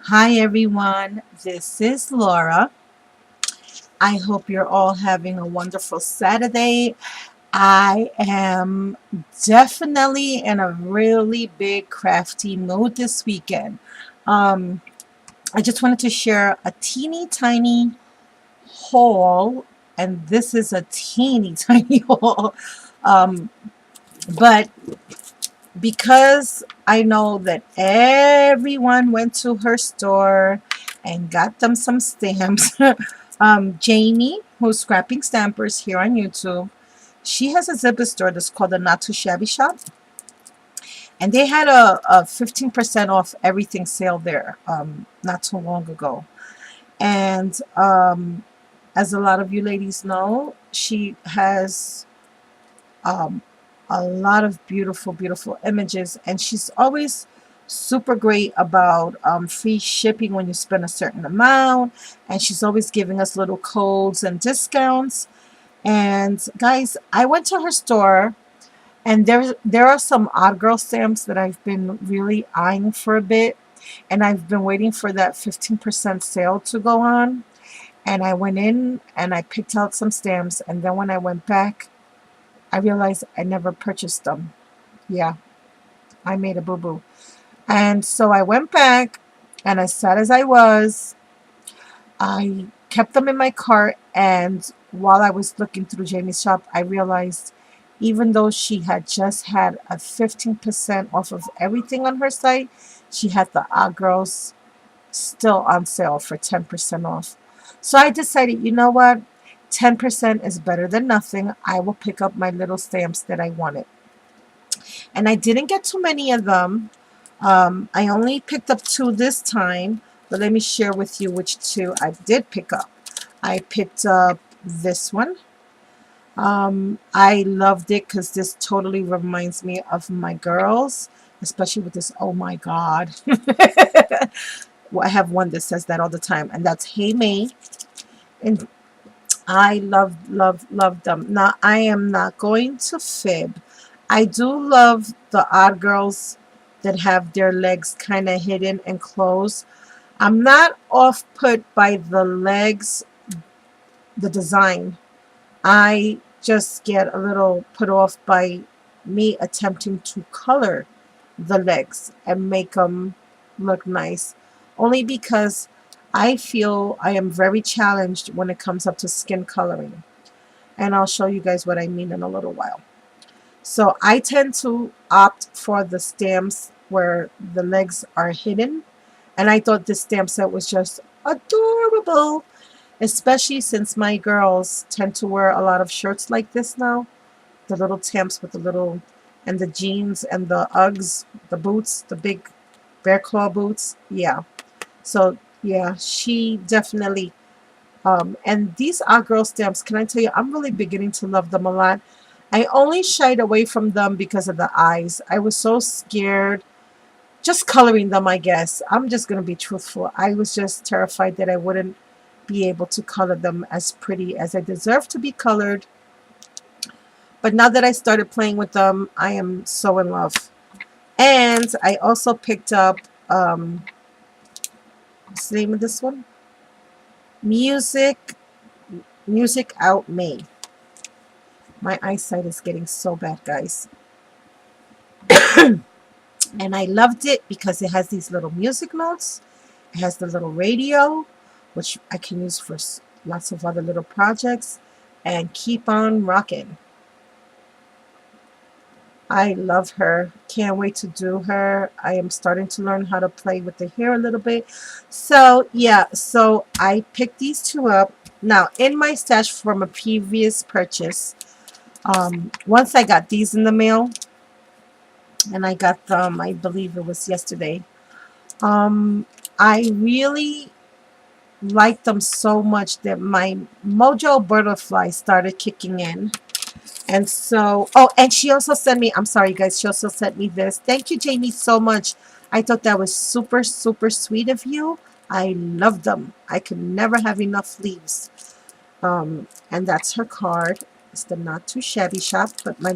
Hi everyone, this is Laura. I hope you're all having a wonderful Saturday. I am definitely in a really big crafty mood this weekend. Um, I just wanted to share a teeny tiny haul, and this is a teeny tiny haul. Um, but because I know that everyone went to her store and got them some stamps. Jamie, who's scrapping stampers here on YouTube, she has a zipper store that's called the Not Too Shabby Shop, and they had a 15% off everything sale there not too long ago. And as a lot of you ladies know, she has um, a lot of beautiful, beautiful images, and she's always super great about free shipping when you spend a certain amount, and she's always giving us little codes and discounts. And guys, I went to her store, and there are some odd girl stamps that I've been really eyeing for a bit, and I've been waiting for that 15% sale to go on. And I went in and I picked out some stamps, and then when I went back, I realized I never purchased them. Yeah, I made a boo-boo. And so I went back, and as sad as I was, I kept them in my cart. And while I was looking through Jamie's shop, I realized even though she had just had a 15% off of everything on her site, she had the Odd Girls still on sale for 10% off. So I decided, you know what? 10% is better than nothing. I will pick up my little stamps that I wanted. And I didn't get too many of them. I only picked up two this time, but let me share with you which two I did pick up. I picked up this one. I loved it because this totally reminds me of my girls, especially with this, oh my God. Well, I have one that says that all the time, and that's Hey May. And I love them. Now, I am not going to fib. I do love the odd girls that have their legs kind of hidden and closed. I'm not off put by the legs, the design. I just get a little put off by me attempting to color the legs and make them look nice. Only because I feel I am very challenged when it comes up to skin coloring. And I'll show you guys what I mean in a little while. So I tend to opt for the stamps where the legs are hidden. And I thought this stamp set was just adorable, especially since my girls tend to wear a lot of shirts like this now. The little stamps with the little, and the jeans and the Uggs, the boots, the big bear claw boots. Yeah. So yeah, she definitely and these Odd Girl stamps, can I tell you, I'm really beginning to love them a lot. I only shied away from them because of the eyes. I was so scared just coloring them, I guess. I'm just going to be truthful. I was just terrified that I wouldn't be able to color them as pretty as I deserve to be colored. But now that I started playing with them, I am so in love. And I also picked up, what's the name of this one? Music, Music Out May. My eyesight is getting so bad, guys. And I loved it because it has these little music notes. It has the little radio, which I can use for lots of other little projects. And keep on rocking. I love her. Can't wait to do her. I am starting to learn how to play with the hair a little bit. So, yeah. So, I picked these two up. Now, in my stash from a previous purchase, once I got these in the mail, and I got them, I believe it was yesterday. I really liked them so much that my mojo butterfly started kicking in. And so, oh, and she also sent me, I'm sorry guys, she also sent me this. Thank you, Jamie, so much. I thought that was super, super sweet of you. I love them. I could never have enough leaves. And that's her card. It's the Not Too Shabby Shop, but my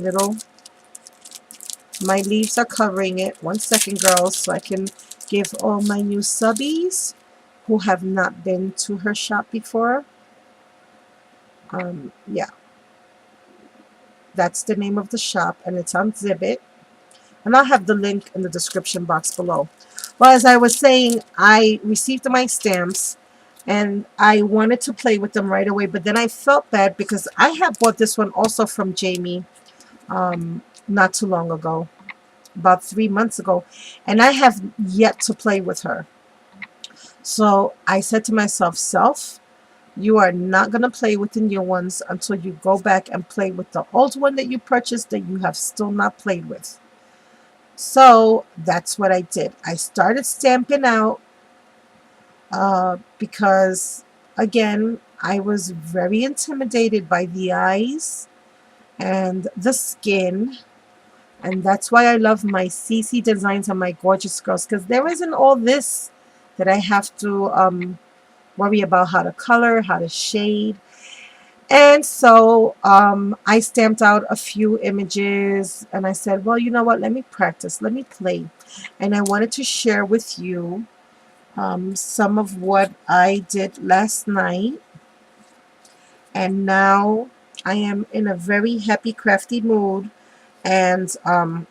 leaves are covering it. 1 second, girls, so I can give all my new subbies who have not been to her shop before. Yeah, that's the name of the shop, and it's on Zibit. And I'll have the link in the description box below. Well, as I was saying, I received my stamps and I wanted to play with them right away, but then I felt bad because I had bought this one also from Jamie not too long ago, about 3 months ago, and I have yet to play with her. So I said to myself, Self, you are not going to play with the new ones until you go back and play with the old one that you purchased that you have still not played with. So that's what I did. I started stamping out because, again, I was very intimidated by the eyes and the skin. And that's why I love my CC designs and my gorgeous girls, because there isn't all this that I have to worry about how to color, how to shade. And so I stamped out a few images and I said, well, you know what? Let me practice. Let me play. And I wanted to share with you some of what I did last night. And now I am in a very happy, crafty mood. And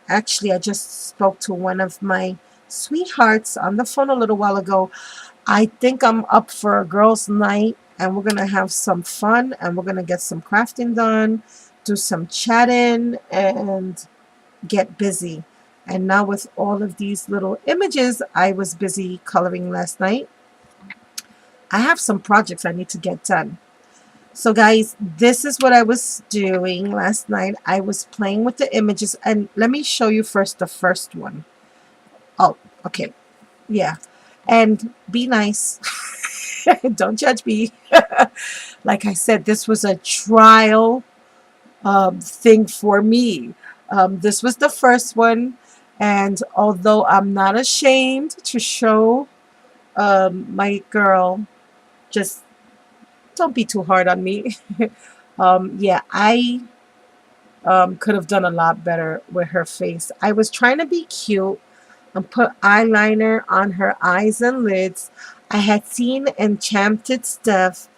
actually, I just spoke to one of my sweethearts on the phone a little while ago. I think I'm up for a girls' night, and we're going to have some fun, and we're going to get some crafting done, do some chatting, and get busy. And now with all of these little images I was busy coloring last night, I have some projects I need to get done. So guys, this is what I was doing last night. I was playing with the images, and let me show you first the first one. Oh, okay. Yeah. And be nice. Don't judge me. Like I said, this was a trial thing for me. This was the first one, and although I'm not ashamed to show my girl, just don't be too hard on me. Yeah, I could have done a lot better with her face. I was trying to be cute and put eyeliner on her eyes and lids. I had seen Enchanted Stuff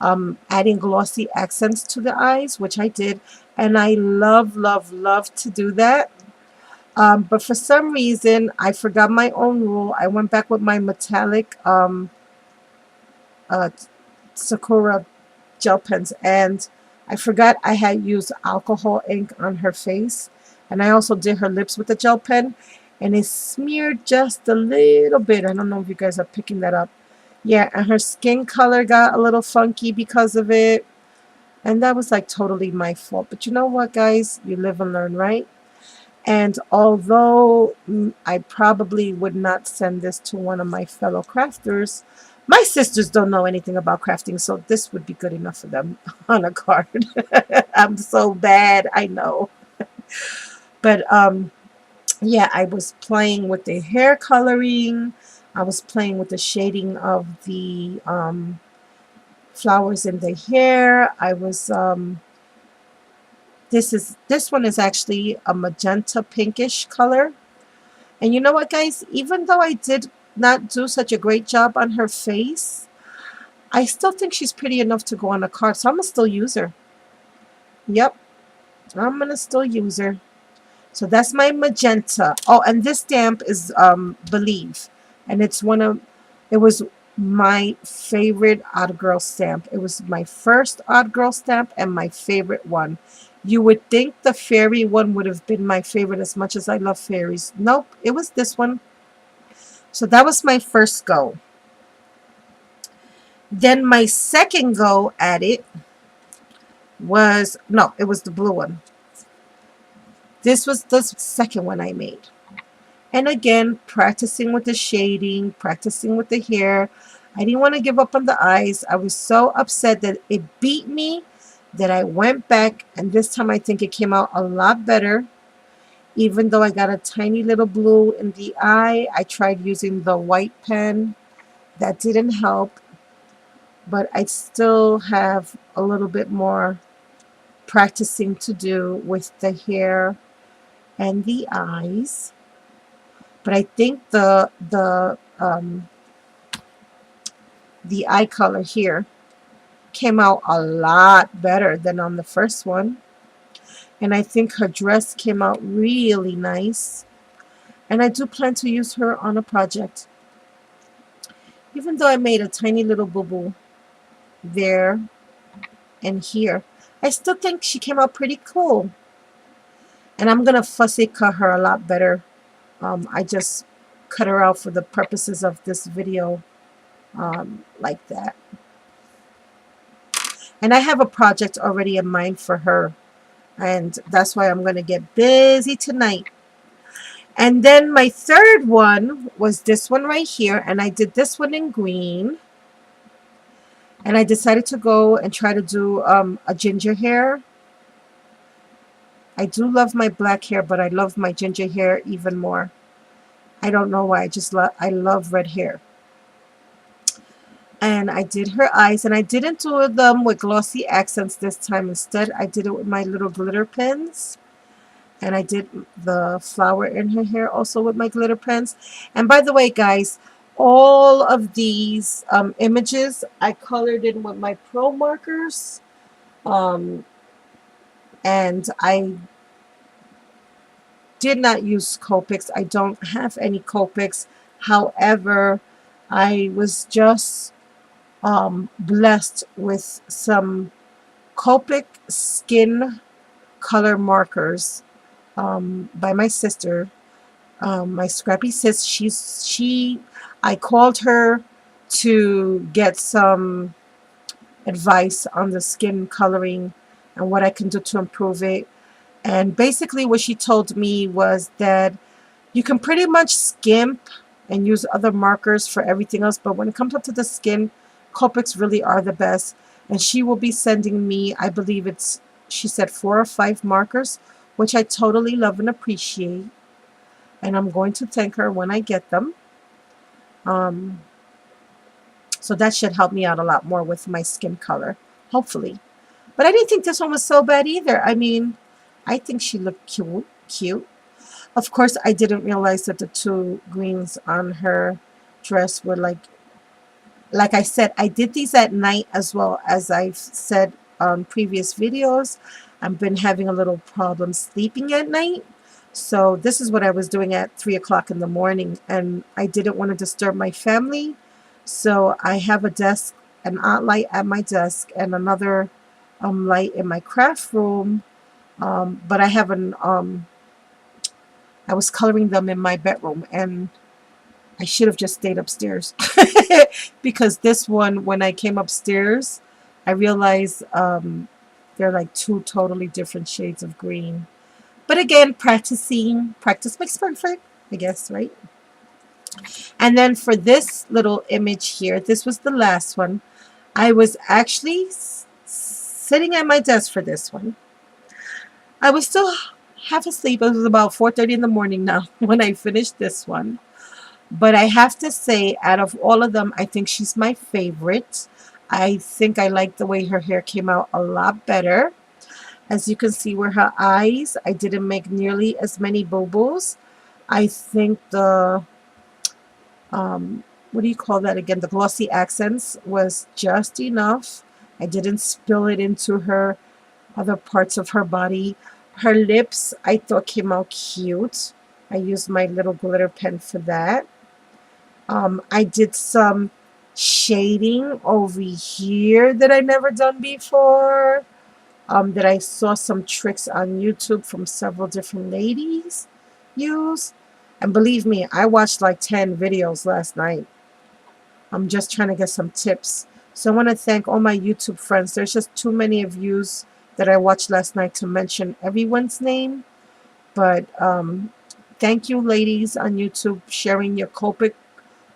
adding glossy accents to the eyes, which I did, and I love, love, love to do that. But for some reason, I forgot my own rule. I went back with my metallic uh, Sakura gel pens, and I forgot I had used alcohol ink on her face, and I also did her lips with the gel pen, and it smeared just a little bit. I don't know if you guys are picking that up. Yeah, and her skin color got a little funky because of it, and that was like totally my fault. But you know what, guys, you live and learn, right? And although I probably would not send this to one of my fellow crafters, my sisters don't know anything about crafting, so this would be good enough for them on a card. I'm so bad, I know. But yeah, I was playing with the hair coloring. I was playing with the shading of the flowers in the hair. I was this one is actually a magenta pinkish color. And you know what, guys? Even though I did not do such a great job on her face, I still think she's pretty enough to go on a card. So I'm going to still use her. Yep, I'm going to still use her. So that's my magenta. Oh, and this stamp is Believe. And it was my favorite Odd Girl stamp. It was my first Odd Girl stamp and my favorite one. You would think the fairy one would have been my favorite as much as I love fairies. Nope, it was this one. So that was my first go. Then my second go at it was, no, it was the blue one. This was the second one I made. And again, practicing with the shading, practicing with the hair. I didn't want to give up on the eyes. I was so upset that it beat me that I went back, and this time I think it came out a lot better. Even though I got a tiny little blue in the eye, I tried using the white pen. That didn't help, but I still have a little bit more practicing to do with the hair and the eyes. But I think the eye color here came out a lot better than on the first one. And I think her dress came out really nice. And I do plan to use her on a project. Even though I made a tiny little boo-boo there and here, I still think she came out pretty cool. And I'm going to fussy cut her a lot better. I just cut her out for the purposes of this video like that. And I have a project already in mind for her. And that's why I'm going to get busy tonight. And then my third one was this one right here. And I did this one in green. And I decided to go and try to do a ginger hair. I do love my black hair, but I love my ginger hair even more. I don't know why. I love red hair. And I did her eyes, and I didn't do them with glossy accents this time. Instead, I did it with my little glitter pens. And I did the flower in her hair also with my glitter pens. And by the way, guys, all of these images I colored in with my Pro markers. And I did not use Copics. I don't have any Copics. However, I was just blessed with some Copic skin color markers by my sister, my scrappy sis. I called her to get some advice on the skin coloring and what I can do to improve it. And basically what she told me was that you can pretty much skimp and use other markers for everything else, but when it comes up to the skin, Copics really are the best. And she will be sending me, I believe she said 4 or 5 markers, which I totally love and appreciate. And I'm going to thank her when I get them. So that should help me out a lot more with my skin color, hopefully. But I didn't think this one was so bad either. I mean, I think she looked cute. Of course, I didn't realize that the 2 greens on her dress were like I said, I did these at night as well. As I've said on previous videos, I've been having a little problem sleeping at night. So this is what I was doing at 3 o'clock in the morning, and I didn't want to disturb my family. So I have an art light at my desk, and another light in my craft room. But I was coloring them in my bedroom, and I should have just stayed upstairs because this one, when I came upstairs, I realized they're like 2 totally different shades of green. But again, practice makes perfect, I guess, right? And then for this little image here, this was the last one. I was actually sitting at my desk for this one. I was still half asleep. It was about 4:30 in the morning now when I finished this one. But I have to say, out of all of them, I think she's my favorite. I think I like the way her hair came out a lot better. As you can see where her eyes, I didn't make nearly as many boo-boos. I think the, what do you call that again? The glossy accents was just enough. I didn't spill it into her other parts of her body. Her lips, I thought came out cute. I used my little glitter pen for that. I did some shading over here that I never done before. That I saw some tricks on YouTube from several different ladies use. And believe me, I watched like 10 videos last night. I'm just trying to get some tips. So I want to thank all my YouTube friends. There's just too many of yous that I watched last night to mention everyone's name. But thank you, ladies on YouTube, sharing your Copic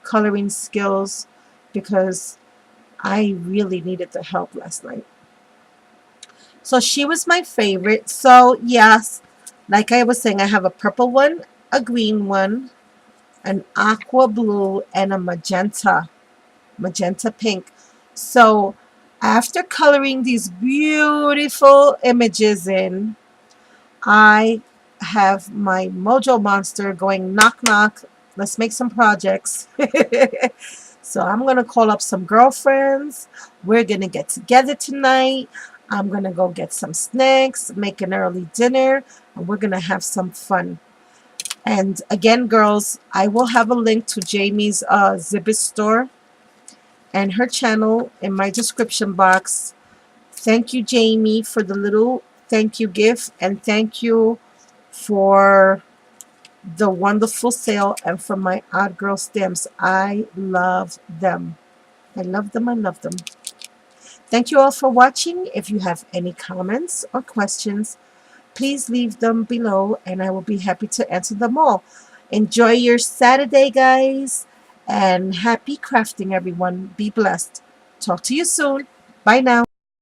coloring skills, because I really needed the help last night. So she was my favorite. So yes, like I was saying, I have a purple one, a green one, an aqua blue, and a magenta pink. So after coloring these beautiful images in, I have my Mojo Monster going knock knock Let's make some projects. So I'm going to call up some girlfriends. We're going to get together tonight. I'm going to go get some snacks, make an early dinner, and we're going to have some fun. And again, girls, I will have a link to Jamie's Zibbit store and her channel in my description box. Thank you, Jamie, for the little thank you gift, and thank you for the wonderful sale and for my Odd Girl stamps. I love them. I love them. I love them. Thank you all for watching. If you have any comments or questions, please leave them below and I will be happy to answer them all. Enjoy your Saturday, guys, and happy crafting, everyone. Be blessed. Talk to you soon. Bye now.